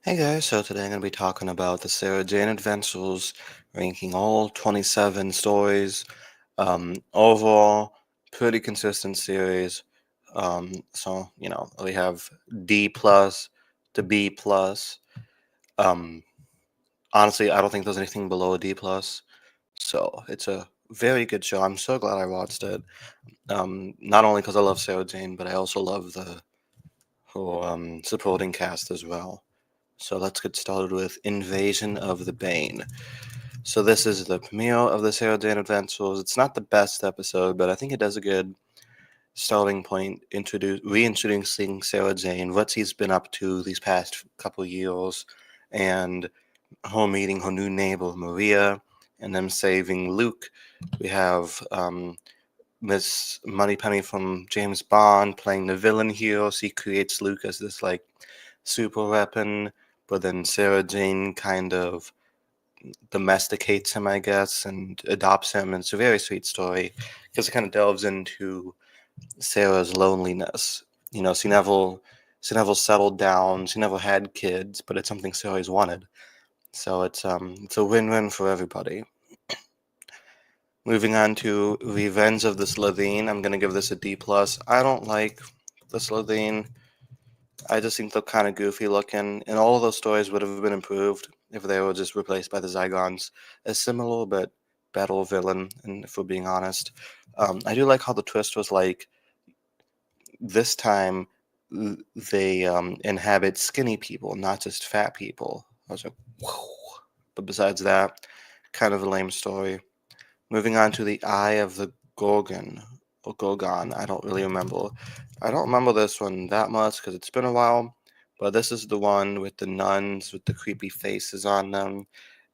Hey guys, so today I'm going to be talking about the Sarah Jane Adventures, ranking all 27 stories. Overall, pretty consistent series. We have D plus to B plus. Um, Honestly, I don't think there's anything below a D plus. So it's a very good show. I'm so glad I watched it. Not only because I love Sarah Jane, but I also love the whole supporting cast as well. So let's get started with Invasion of the Bane. So this is the premiere of the Sarah Jane Adventures. It's not the best episode, but I think it does a good starting point, reintroducing Sarah Jane, what she's been up to these past couple years, and her meeting her new neighbor Maria, and them saving Luke. We have Miss Moneypenny from James Bond playing the villain here. She creates Luke as this like super weapon, but then Sarah Jane kind of domesticates him, I guess, and adopts him. And it's a very sweet story because it kind of delves into Sarah's loneliness. You know, she never settled down. She never had kids, but it's something she always wanted. So it's a win-win for everybody. Moving on to Revenge of the Slitheen, I'm gonna give this a D plus. I don't like the Slitheen. I just think they're kind of goofy looking, and all of those stories would have been improved if they were just replaced by the Zygons. A similar but better villain, and if we're being honest. I do like how the twist was like this time they inhabit skinny people, not just fat people. I was like, whoa. But besides that, kind of a lame story. Moving on to the Eye of the Gorgon, or Gorgon, I don't really remember. I don't remember this one that much because it's been a while, but this is the one with the nuns with the creepy faces on them,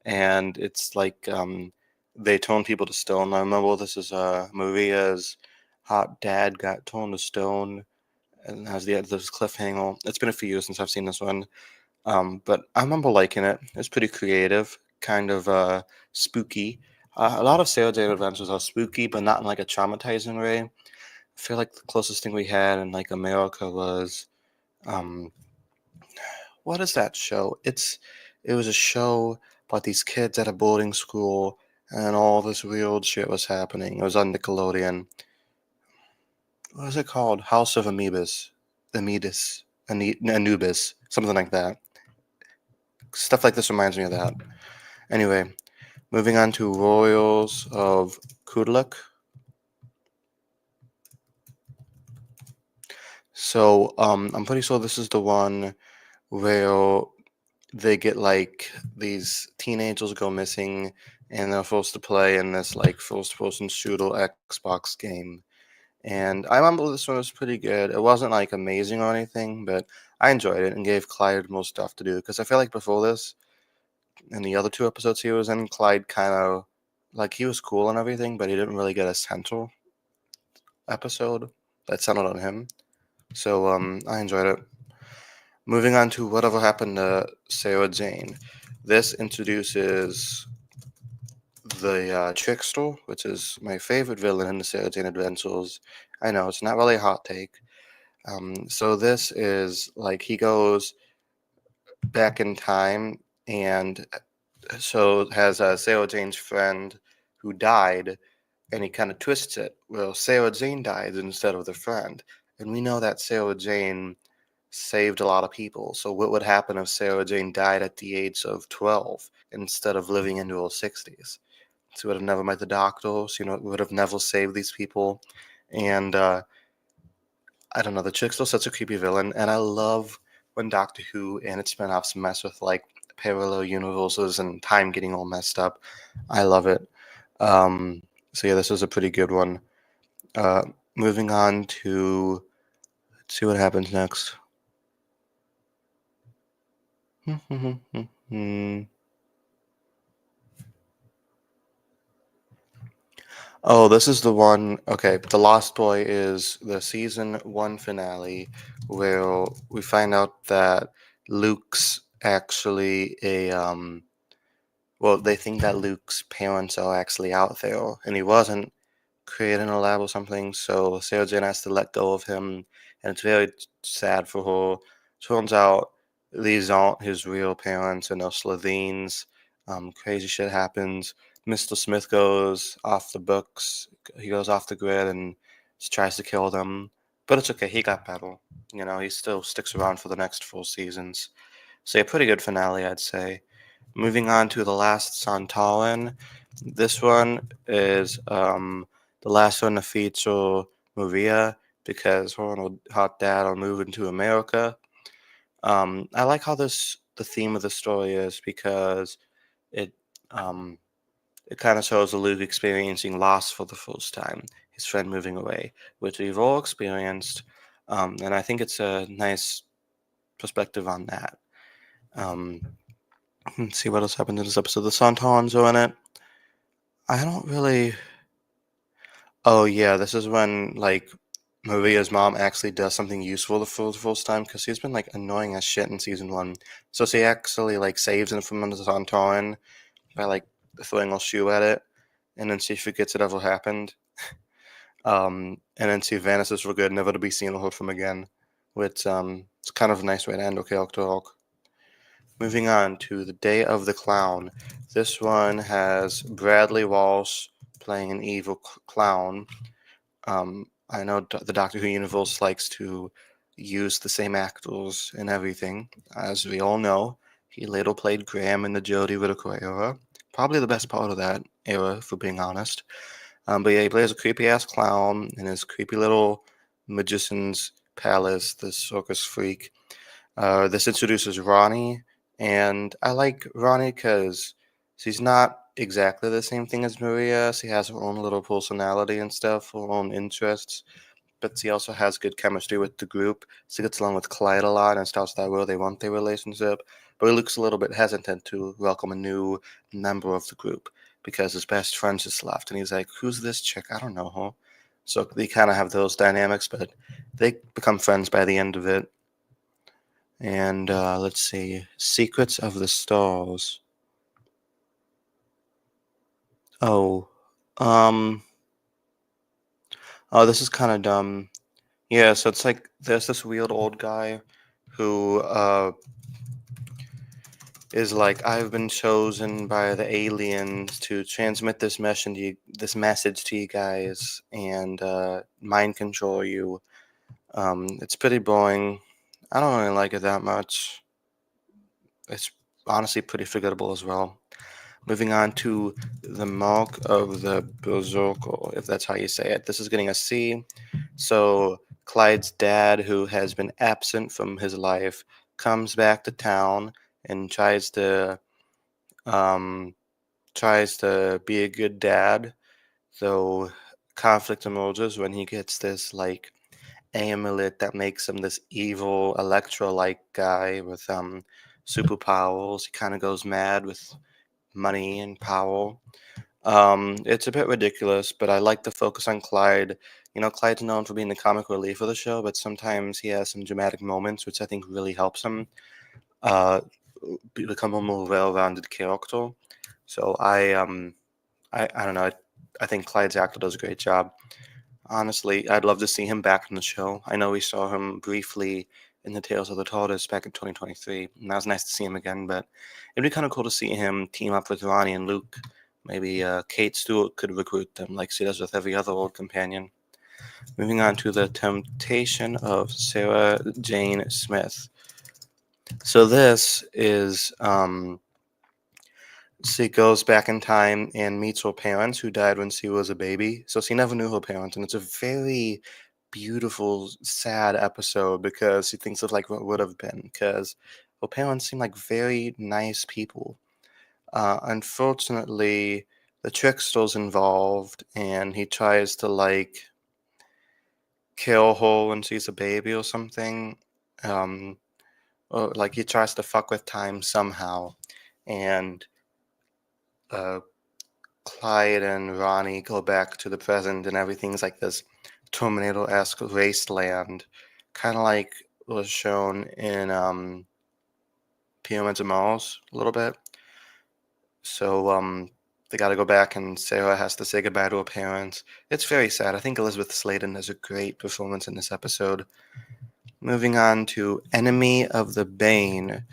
and it's like they turn people to stone. I remember this is Maria's hot dad got turned to stone, and has the this cliffhanger. It's been a few years since I've seen this one, but I remember liking it. It's pretty creative, kind of spooky. A lot of Sarah Jane Adventures are spooky, but not in like a traumatizing way. I feel like the closest thing we had in like America was um, what is that show? It was a show about these kids at a boarding school, and all this weird shit was happening. It was on Nickelodeon. What was it called? House of Anubis, something like that. Stuff like this reminds me of that. Anyway, moving on to Royals of Kudluk. So, I'm pretty sure this is the one where they get like these teenagers go missing and they're forced to play in this like first person shooter Xbox game. And I remember this one was pretty good. It wasn't like amazing or anything, but I enjoyed it and gave Clyde more stuff to do because I feel like before this, in the other two episodes he was in, Clyde kind of like he was cool and everything, but he didn't really get a central episode that centered on him. So I enjoyed it. Moving on to whatever happened to Sarah Jane. This introduces the Trickster, which is my favorite villain in the Sarah Jane Adventures. I know it's not really a hot take. So this is like he goes back in time and so has Sarah Jane's friend who died, and he kind of twists it. Well, Sarah Jane died instead of the friend, and we know that Sarah Jane saved a lot of people. So what would happen if Sarah Jane died at the age of 12 instead of living into her 60s? She would have never met the doctors. You know, would have never saved these people, and I don't know. The chick's still such a creepy villain, and I love when Doctor Who and its spinoffs mess with like parallel universes and time getting all messed up. I love it. So yeah, this was a pretty good one. Uh, Moving on to let's see what happens next. Oh, this is the one. Okay, The Lost Boy is the season one finale where we find out that Luke's actually a well, they think that Luke's parents are actually out there, and he wasn't created in a lab or something. So Sarah Jane has to let go of him, and it's very sad for her. Turns out these aren't his real parents and they're Slovenes. Crazy shit happens. Mr. Smith goes off the books. He goes off the grid and tries to kill them. But it's okay. He got better. You know, he still sticks around for the next 4 seasons. So a pretty good finale, I'd say. Moving on to the last Santorin. This one is the last one to feature Maria because her and her hot dad are moving to America. I like how the theme of the story is because it um, it kind of shows Luke experiencing loss for the first time, his friend moving away, which we've all experienced, and I think it's a nice perspective on that. Um, let's see what else happened in this episode. The Santons are in it. I don't really. Oh yeah, this is when like Maria's mom actually does something useful for the first time because she's been like annoying as shit in season 1. So she actually like saves him from the Santorin by like throwing a shoe at it, and then she forgets it ever happened. And then she vanishes for good, never to be seen or heard from again. Which it's kind of a nice way to end a character arc. Moving on to The Day of the Clown. This one has Bradley Walsh playing an evil clown. I know the Doctor Who universe likes to use the same actors and everything. As we all know, he later played Graham in the Jodie Whittaker era. Probably the best part of that era, for being honest. But yeah, he plays a creepy ass clown in his creepy little magician's palace, the circus freak. This introduces Ronnie, and I like Ronnie because she's not exactly the same thing as Maria. She has her own little personality and stuff, her own interests, but she also has good chemistry with the group. She gets along with Clyde a lot and starts that where they want their relationship. But he looks a little bit hesitant to welcome a new member of the group because his best friend just left, and he's like, "Who's this chick? I don't know her." So they kind of have those dynamics, but they become friends by the end of it. And let's see, Secrets of the Stars. Oh, um, oh, this is kind of dumb. Yeah, so it's like there's this weird old guy who is like, I've been chosen by the aliens to transmit this message to you guys and mind control you. It's pretty boring. I don't really like it that much. It's honestly pretty forgettable as well. Moving on to the Mark of the Berserker, if that's how you say it. This is getting a C. So Clyde's dad, who has been absent from his life, comes back to town and um, tries to be a good dad. Though conflict emerges when he gets this like amulet that makes him this evil Electro-like guy with superpowers. He kind of goes mad with money and power. It's a bit ridiculous, but I like the focus on Clyde. You know, Clyde's known for being the comic relief of the show, but sometimes he has some dramatic moments, which I think really helps him uh, become a more well-rounded character. So I don't know. I think Clyde's actor does a great job. Honestly, I'd love to see him back in the show. I know we saw him briefly in the Tales of the TARDIS back in 2023, and that was nice to see him again. But it'd be kind of cool to see him team up with Ronnie and Luke. Maybe Kate Stewart could recruit them like she does with every other old companion. Moving on to the Temptation of Sarah Jane Smith. So this is she goes back in time and meets her parents who died when she was a baby. So she never knew her parents, and it's a very beautiful, sad episode because she thinks of like what would have been. Because her parents seem like very nice people. Unfortunately, the trickster's involved, and he tries to like kill her when she's a baby or something. Um, or like he tries to fuck with time somehow, and uh, Clyde and Ronnie go back to the present, and everything's like this Terminator-esque wasteland, kind of like was shown in Pyramids of Mars a little bit. So they got to go back, and Sarah has to say goodbye to her parents. It's very sad. I think Elizabeth Sladen does a great performance in this episode. Moving on to Enemy of the Bane.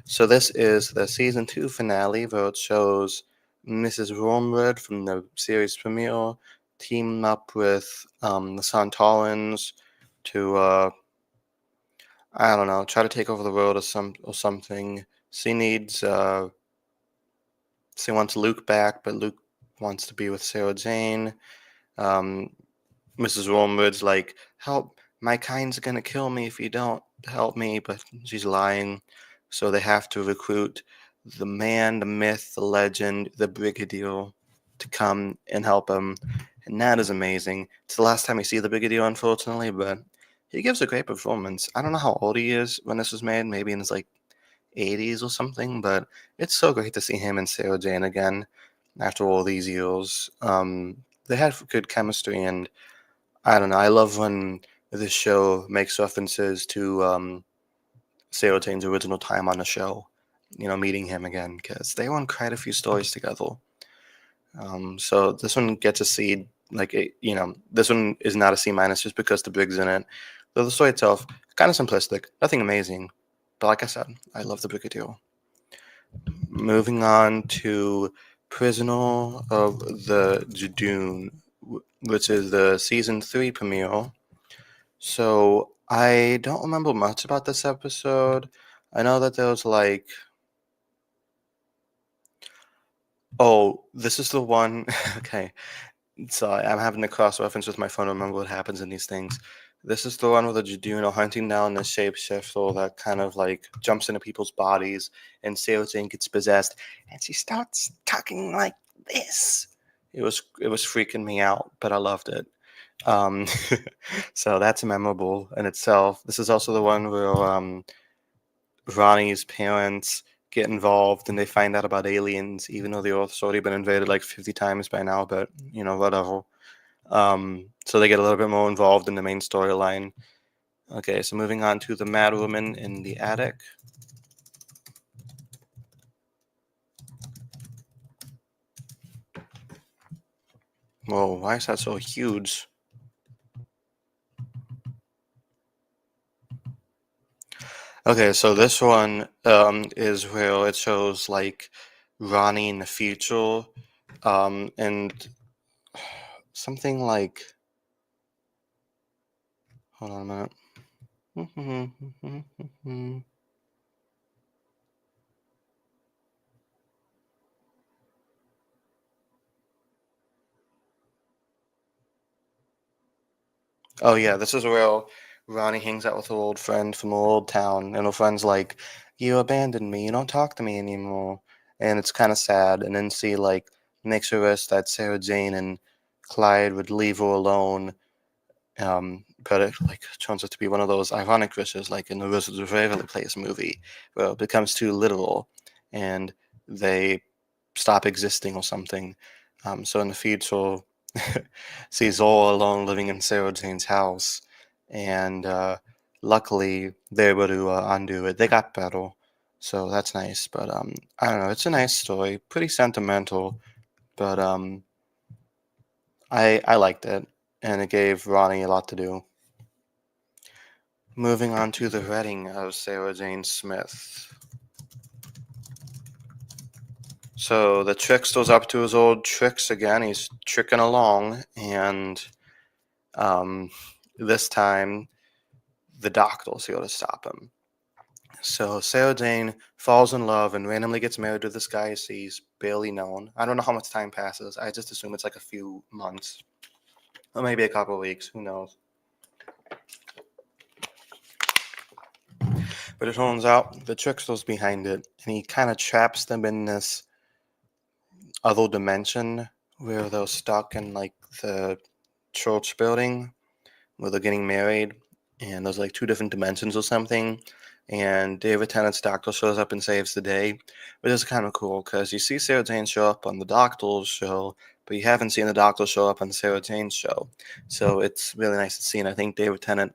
So this is the season 2 finale where it shows Mrs. Wormwood from the series premiere team up with the Santalans to I don't know, try to take over the world or something. She needs she wants Luke back, but Luke wants to be with Sarah Jane. Um, Mrs. Wormwood's like, help, my kind's gonna kill me if you don't help me, but she's lying. So they have to recruit the man, the myth, the legend, the Brigadier to come and help him. And that is amazing. It's the last time we see the Brigadier, unfortunately, but he gives a great performance. I don't know how old he is when this was made, maybe in his like 80s or something, but it's so great to see him and Sarah Jane again after all these years. They had good chemistry, and I don't know. I love when this show makes references to Sarah Jane's original time on the show. You know, meeting him again because they won quite a few stories together. So this one gets a C. Like this one is not a C minus just because the Brig's in it. Though the story itself kind of simplistic, nothing amazing. But like I said, I love the Brigadier. Moving on to Prisoner of the Judoon, which is the season 3 premiere. So I don't remember much about this episode. I know that there was like, oh, this is the one. Okay, so I'm having to cross reference with my phone to remember what happens in these things. This is the one with the Judoon hunting down the shapeshifter that kind of like jumps into people's bodies, and Sarah Jane gets possessed, and she starts talking like this. It was freaking me out, but I loved it. Um, so that's memorable in itself. This is also the one where Ronnie's parents get involved and they find out about aliens, even though the Earth's already been invaded like 50 times by now, but whatever. So they get a little bit more involved in the main storyline. Okay, so moving on to the Mad Woman in the attic. Whoa, why is that so huge? Okay, so this one is where it shows like Ronnie in the future, and something like, hold on a minute. Oh yeah, this is where Ronnie hangs out with her old friend from her old town, and her friend's like, "You abandoned me. You don't talk to me anymore," and it's kind of sad. And then she like makes her wish that Sarah Jane and Clyde would leave her alone. But it like turns out to be one of those ironic wishes, like in the Wizards of Waverly Place movie, where it becomes too literal, and they stop existing or something. So in the future, she's all alone living in Sarah Jane's house, and luckily they're able to undo it. They got better, so that's nice. But I don't know. It's a nice story, pretty sentimental, but I liked it, and it gave Ronnie a lot to do. Moving on to the wedding of Sarah Jane Smith. So the trickster's up to his old tricks again. He's tricking along, and um, this time the doctor's here to stop him. So Sarah Jane falls in love and randomly gets married to this guy she's barely known. I don't know how much time passes. I just assume it's like a few months, or maybe a couple of weeks. Who knows? But it turns out the trickster's behind it, and he kind of traps them in this other dimension where they're stuck in like the church building where they're getting married, and there's like two different dimensions or something. And David Tennant's doctor shows up and saves the day, which is kind of cool because you see Sarah Jane show up on the doctor's show, but you haven't seen the doctor show up on Sarah Jane's show. So it's really nice to see, and I think David Tennant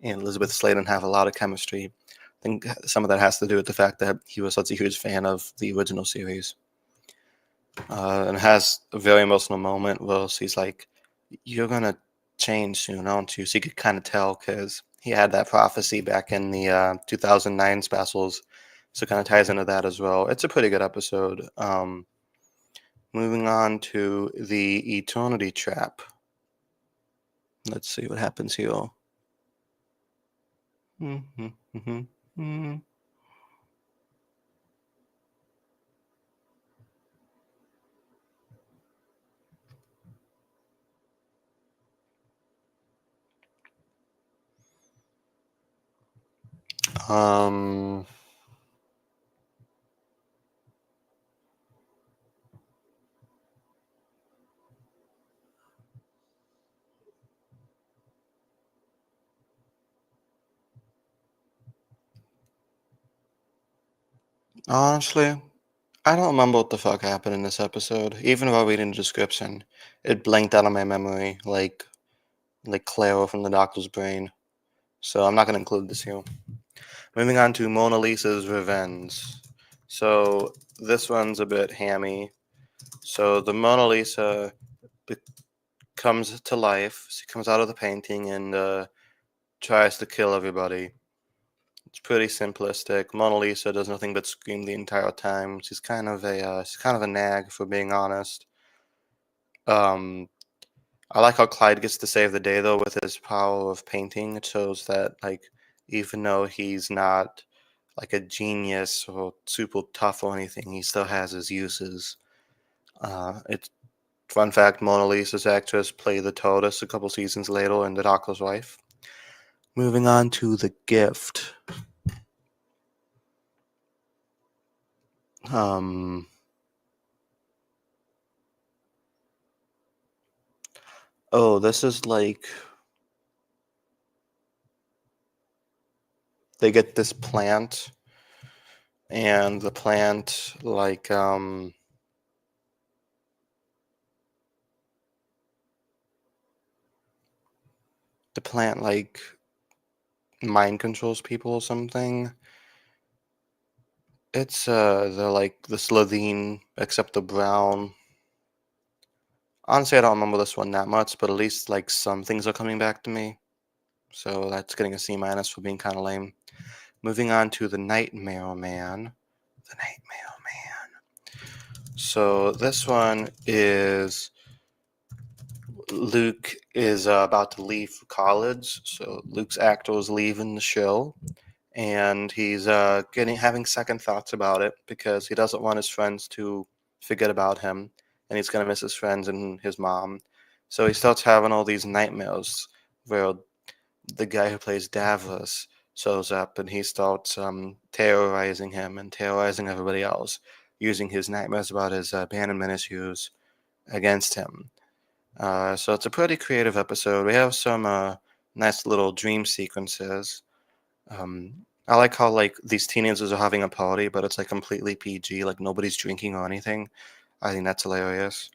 and Elizabeth Sladen have a lot of chemistry. I think some of that has to do with the fact that he was such a huge fan of the original series. And has a very emotional moment where she's like, "You're gonna change soon, aren't you?" So you could kind of tell because he had that prophecy back in the 2009 specials, so kind of ties into that as well. It's a pretty good episode. Moving on to the Eternity Trap. Let's see what happens here. Um, Honestly, I don't remember what the fuck happened in this episode. Even while reading the description, it blanked out of my memory, like Clara from the Doctor's brain. So I'm not gonna include this here. Moving on to Mona Lisa's Revenge. So this one's a bit hammy. So the Mona Lisa comes to life. She comes out of the painting and tries to kill everybody. It's pretty simplistic. Mona Lisa does nothing but scream the entire time. She's kind of a nag, for being honest. Um, I like how Clyde gets to save the day though with his power of painting. It shows that like even though he's not like a genius or super tough or anything, he still has his uses. It's fun fact: Mona Lisa's actress played the tortoise a couple seasons later in The Doctor's Wife. Moving on to The Gift. Um, oh, this is like they get this plant, and the plant like mind controls people or something. It's they're like the Slitheen except the brown. Honestly, I don't remember this one that much, but at least like some things are coming back to me. So that's getting a C minus for being kind of lame. Moving on to the Nightmare Man. The Nightmare Man. So this one is Luke is about to leave for college. So Luke's actor is leaving the show, and he's having second thoughts about it because he doesn't want his friends to forget about him, and he's gonna miss his friends and his mom. So he starts having all these nightmares where the guy who plays Davos shows up and he starts terrorizing him and terrorizing everybody else, using his nightmares about his abandonment issues against him. So it's a pretty creative episode. We have some nice little dream sequences. I like how like these teenagers are having a party, but it's like completely PG, like nobody's drinking or anything. I think that's hilarious.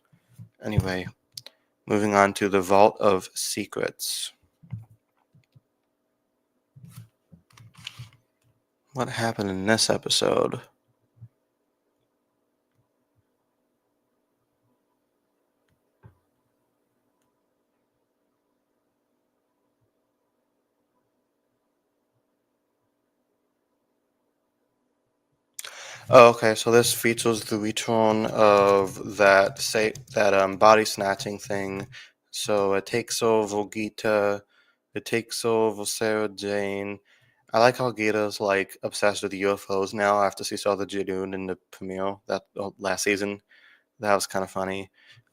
Anyway, moving on to the Vault of Secrets. What happened in this episode? Oh, okay. So this features the return of that body snatching thing. So it takes over Gita, it takes over Sarah Jane. I like how Gita's like obsessed with UFOs now after she saw the Jadoon in the premiere that last season. That was kind of funny.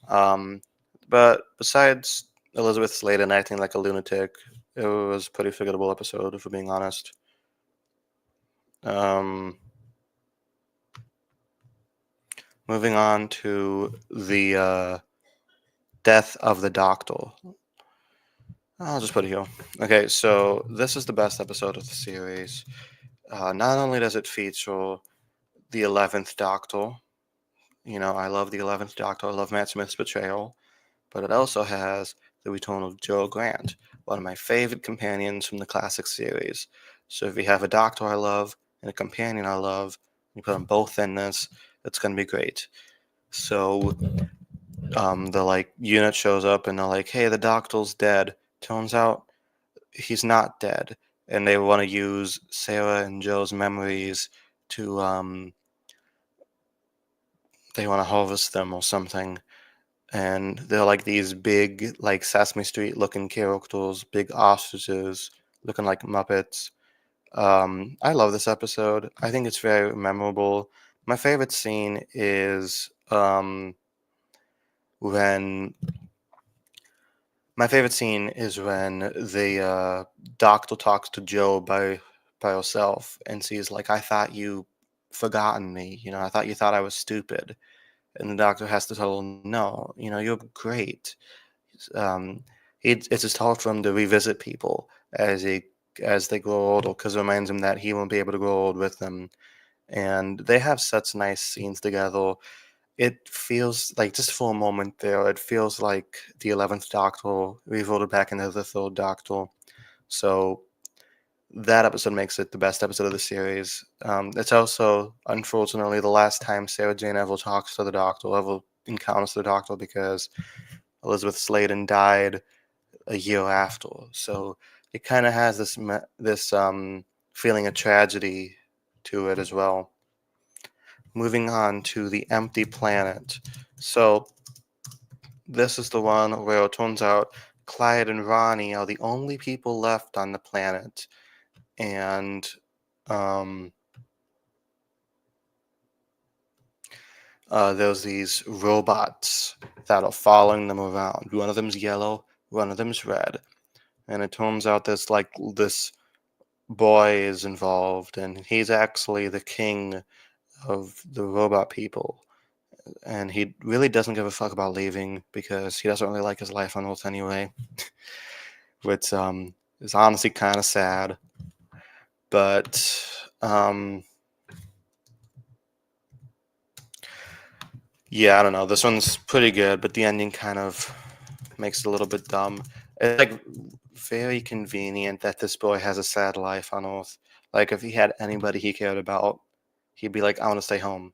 Um, but besides Elizabeth Sladen acting like a lunatic, it was a pretty forgettable episode, if we're being honest. Um, Moving on to the death of the Doctor. I'll just put it here. Okay, so this is the best episode of the series. Not only does it feature the 11th Doctor, you know, I love the 11th Doctor, I love Matt Smith's portrayal, but it also has the return of Joe Grant, one of my favorite companions from the classic series. So if you have a Doctor I love and a companion I love, you put them both in this, it's going to be great. So the like unit shows up and they're like, "Hey, the Doctor's dead." Turns out he's not dead, and they want to use Sarah and Joe's memories to they want to harvest them or something. And they're like these big, like Sesame Street looking characters, big ostriches looking like Muppets. I love this episode. I think it's very memorable. My favorite scene is when when the doctor talks to Joe by herself, and she's like, "I thought you forgotten me. You know, I thought you thought I was stupid." And the doctor has to tell her, "No, you know, you're great." Um, it's just hard for him to revisit people as they grow older, because it reminds him that he won't be able to grow old with them. And they have such nice scenes together. It feels like, just for a moment there, it feels like the 11th Doctor reverted back into the third Doctor. So that episode makes it the best episode of the series. It's also, unfortunately, the last time Sarah Jane ever talks to the Doctor, ever encounters the Doctor, because Elizabeth Sladen died a year after. So it kind of has this feeling of tragedy to it as well. Moving on to The Empty Planet. So this is the one where it turns out Clyde and Ronnie are the only people left on the planet, and um, there's these robots that are following them around. One of them's yellow, one of them's red, and it turns out there's like this boy is involved, and he's actually the king of the robot people. And he really doesn't give a fuck about leaving, because he doesn't really like his life on Earth anyway, which is honestly kind of sad. But yeah, I don't know. This one's pretty good, but the ending kind of makes it a little bit dumb. It's like very convenient that this boy has a sad life on Earth. Like, if he had anybody he cared about, he'd be like, "I want to stay home."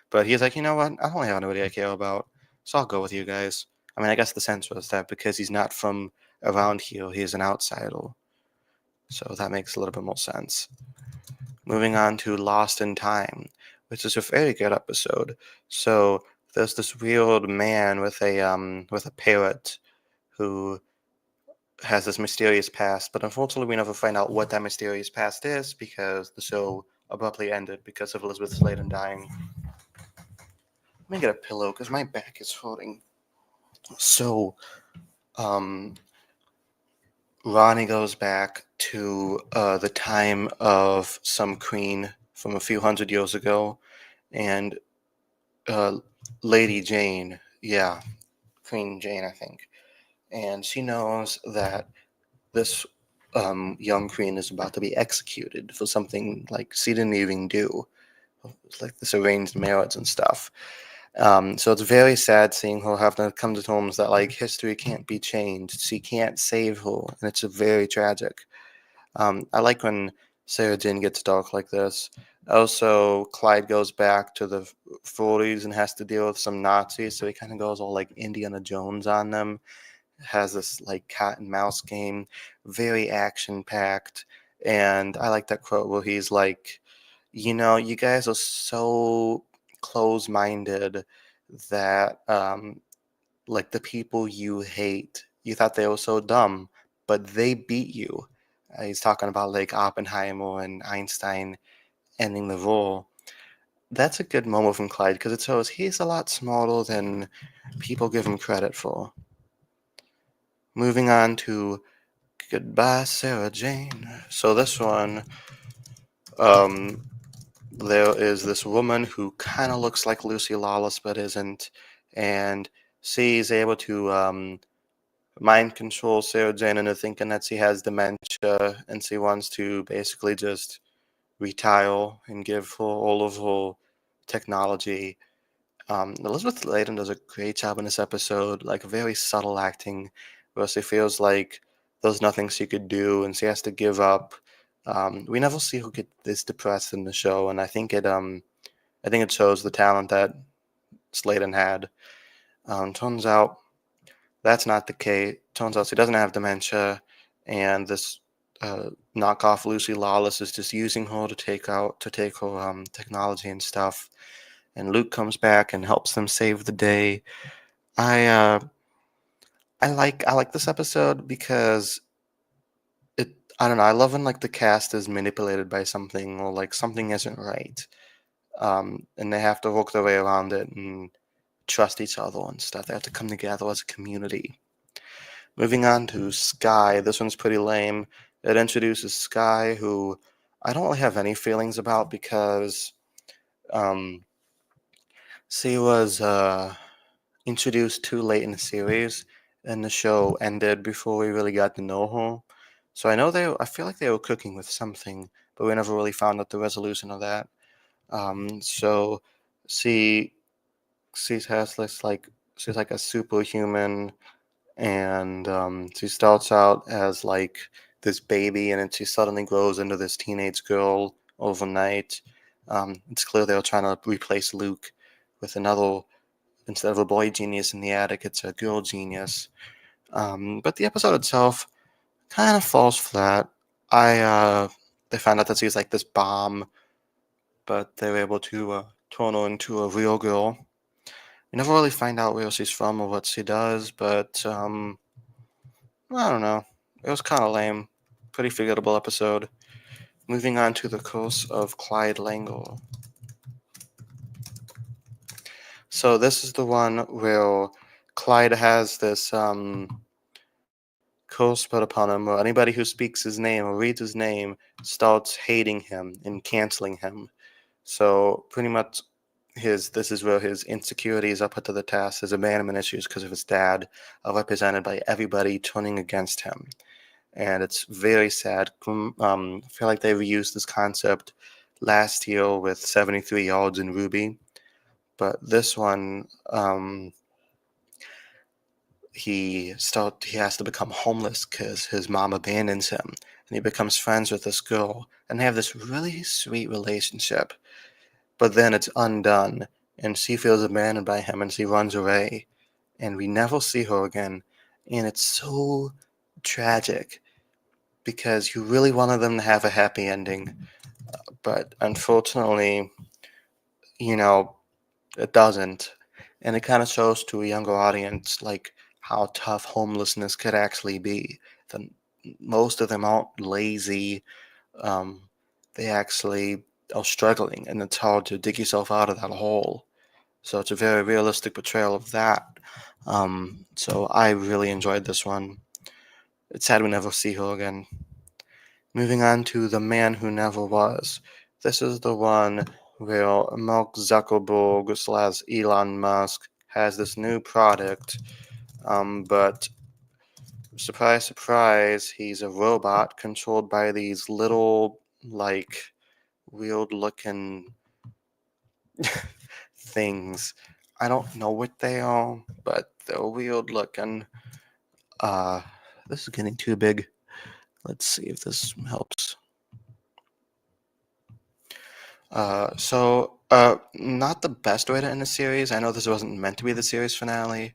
But he's like, "You know what? I don't have anybody I care about, so I'll go with you guys." I mean, I guess the sense was that because he's not from around here, he's an outsider. So that makes a little bit more sense. Moving on to Lost in Time, which is a very good episode. So there's this weird man with a parrot who has this mysterious past, but unfortunately we never find out what that mysterious past is, because the show abruptly ended because of Elizabeth Sladen dying. Let me get a pillow because my back is hurting. So, Ronnie goes back to the time of some queen from a few hundred years ago, and uh, Lady Jane, yeah, Queen Jane, I think, and she knows that this young queen is about to be executed for something like she didn't even do, like this arranged marriage and stuff. So it's very sad seeing her have to come to terms that like history can't be changed. She can't save her, and it's very tragic. I like when Sarah Jane gets dark like this. Also, Clyde goes back to the 40s and has to deal with some Nazis, so he kind of goes all like Indiana Jones on them. Has this like cat and mouse game, very action packed. And I like that quote where he's like, "You know, you guys are so close minded that like the people you hate, you thought they were so dumb, but they beat you." He's talking about like Oppenheimer and Einstein ending the war. That's a good moment from Clyde, because it shows he's a lot smarter than people give him credit for. Moving on to Goodbye, Sarah Jane. So this one, um, there is this woman who kind of looks like Lucy Lawless but isn't, and she's able to mind control Sarah Jane into thinking that she has dementia, and she wants to basically just retire and give her all of her technology. Elizabeth Sladen does a great job in this episode, like very subtle acting, where she feels like there's nothing she could do and she has to give up. We never see her get this depressed in the show, and I think it shows the talent that Sladen had. Turns out that's not the case. Turns out she doesn't have dementia, and this knockoff Lucy Lawless is just using her to take her technology and stuff. And Luke comes back and helps them save the day. I uh, I like this episode because it I don't know, I love when like the cast is manipulated by something or like something isn't right. And they have to work their way around it and trust each other and stuff. They have to come together as a community. Moving on to Sky. This one's pretty lame. It introduces Sky, who I don't really have any feelings about because um, she was introduced too late in the series, and the show ended before we really got to know her. So I feel like they were cooking with something, but we never really found out the resolution of that. So she she has this like she's like a superhuman, and she starts out as like this baby, and then she suddenly grows into this teenage girl overnight. It's clear they were trying to replace Luke with another. Instead of a boy genius in the attic, it's a girl genius. But the episode itself kind of falls flat. I They found out that she's like this bomb, but they were able to turn her into a real girl. We never really find out where she's from or what she does, but I don't know. It was kind of lame. Pretty forgettable episode. Moving on to the curse of Clyde Langle. So this is the one where Clyde has this curse put upon him, where anybody who speaks his name or reads his name starts hating him and canceling him. So pretty much this is where his insecurities are put to the test. His abandonment issues because of his dad are represented by everybody turning against him. And it's very sad. I feel like they reused this concept last year with 73 Yards in Ruby. But this one, he has to become homeless because his mom abandons him, and he becomes friends with this girl, and they have this really sweet relationship. But then it's undone, and she feels abandoned by him, and she runs away, and we never see her again. And it's so tragic because you really wanted them to have a happy ending, but unfortunately, you know, it doesn't. And it kind of shows to a younger audience like how tough homelessness could actually be. The, Most of them aren't lazy. Um, they actually are struggling, and it's hard to dig yourself out of that hole. So it's a very realistic portrayal of that. So I really enjoyed this one. It's sad we never see her again. Moving on to The Man Who Never Was. This is the one where Mark Zuckerberg slash Elon Musk has this new product, but surprise, surprise, he's a robot controlled by these little, like, weird looking things. I don't know what they are, but they're weird looking. Uh, this is getting too big. Let's see if this helps. Not the best way to end the series. I know this wasn't meant to be the series finale,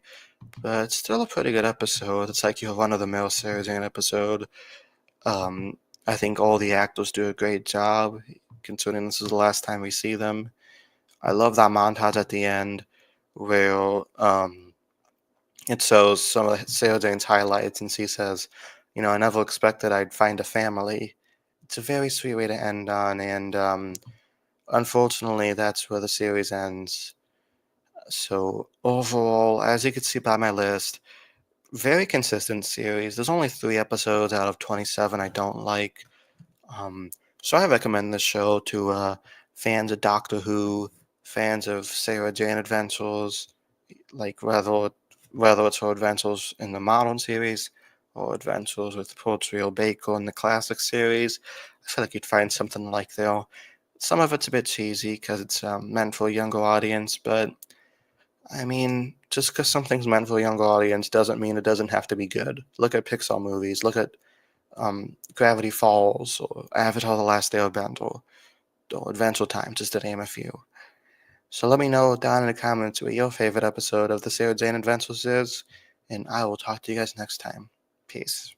but it's still a pretty good episode. It's like your run-of-the-mill series in an episode. Um, I think all the actors do a great job, considering this is the last time we see them. I love that montage at the end where it shows some of Sarah Jane's highlights, and she says, I never expected I'd find a family. It's a very sweet way to end on, and unfortunately, that's where the series ends. So overall, as you can see by my list, very consistent series. There's only 3 episodes out of 27 I don't like. Um, so I recommend this show to fans of Doctor Who, fans of Sarah Jane Adventures, like whether it's her adventures in the modern series or adventures with Portrait Baker in the classic series. I feel like you'd find something like there. Some of it's a bit cheesy because it's meant for a younger audience, but I mean, just because something's meant for a younger audience doesn't mean it doesn't have to be good. Look at Pixar movies. Look at Gravity Falls or Avatar: The Last Airbender or Adventure Time, just to name a few. So let me know down in the comments what your favorite episode of the Sarah Jane Adventures is, and I will talk to you guys next time. Peace.